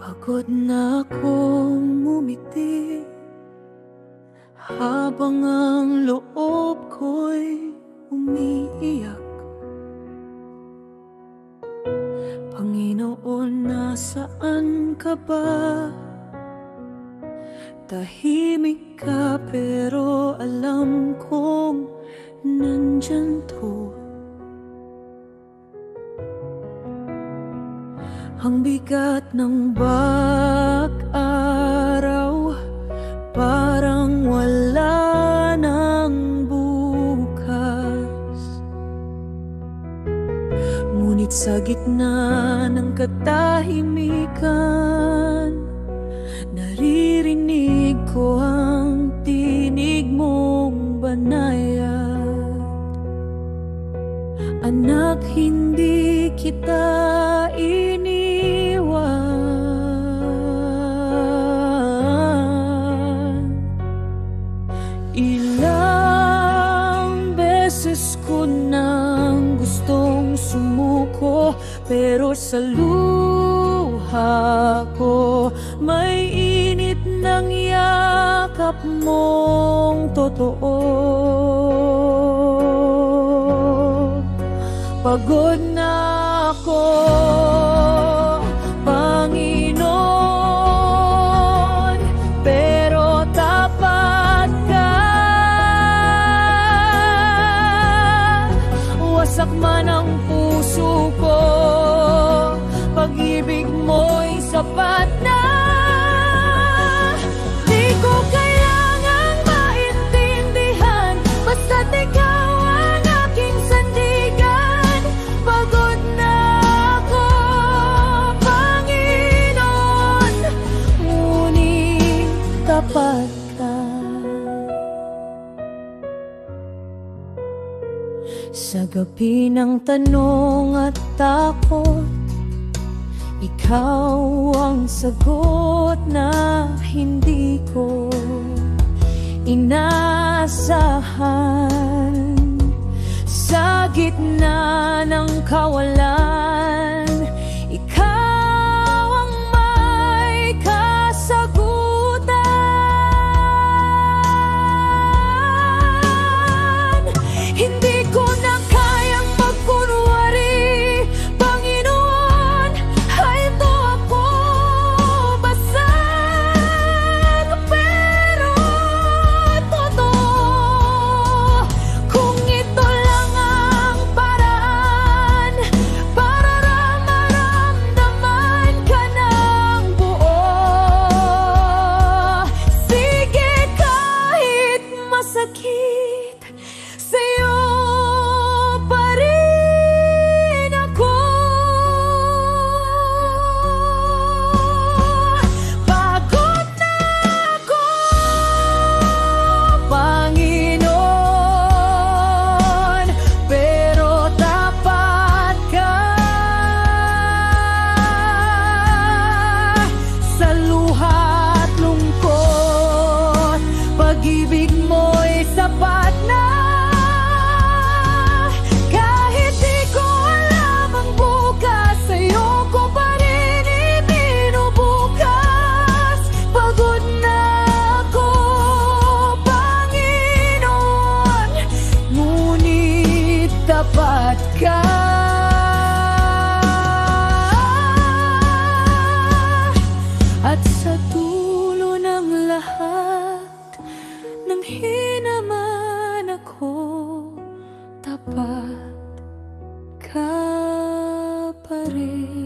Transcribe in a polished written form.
Pagod na akong ngumiti habang ang loob ko'y umiiyak. Panginoon, nasaan ka ba? Tahimik ka pero alam kong nandyan to. Ang bigat ng bag-araw, parang wala ng bukas. Ngunit sa gitna ng katahimikan, naririnig ko ang tinig mong banayad. Anak, hindi kita ilang beses ko nang gustong sumuko, pero sa luha ko may init ng yakap mong totoo. Pagod na ako, Panginoon, pero tapat ka. Wasak man ang puso ko, pag-ibig mo'y sapat na. Di ko kailangang maintindihan, basta't ikaw ang aking sandigan. Pagod na ako, Panginoon, ngunit tapat ka. Sa gabi ng tanong at takot, ikaw ang sagot na hindi ko inaasahan. Sa gitna ng kawalan, ikaw ang may kasagutan. Hindi ko na kayang magkunwari, Panginoon, halto ako, basag pero totoo. Kung ito lang ang paraan para maramdaman ka ng buo, sige, kahit masakit, sa'yo pa rin ako. Pagod na ako, Panginoon, pero tapat ka. Sa luha't lungkot, pag-ibig mo'y sapat na. Kahit di ko alam ang bukas, sa'yo ko pa rin ibinubukas. Pagod na ako, Panginoon, ngunit tapat ka. At sa dulo ng lahat, nang hinaman ako, tapat ka pa rin.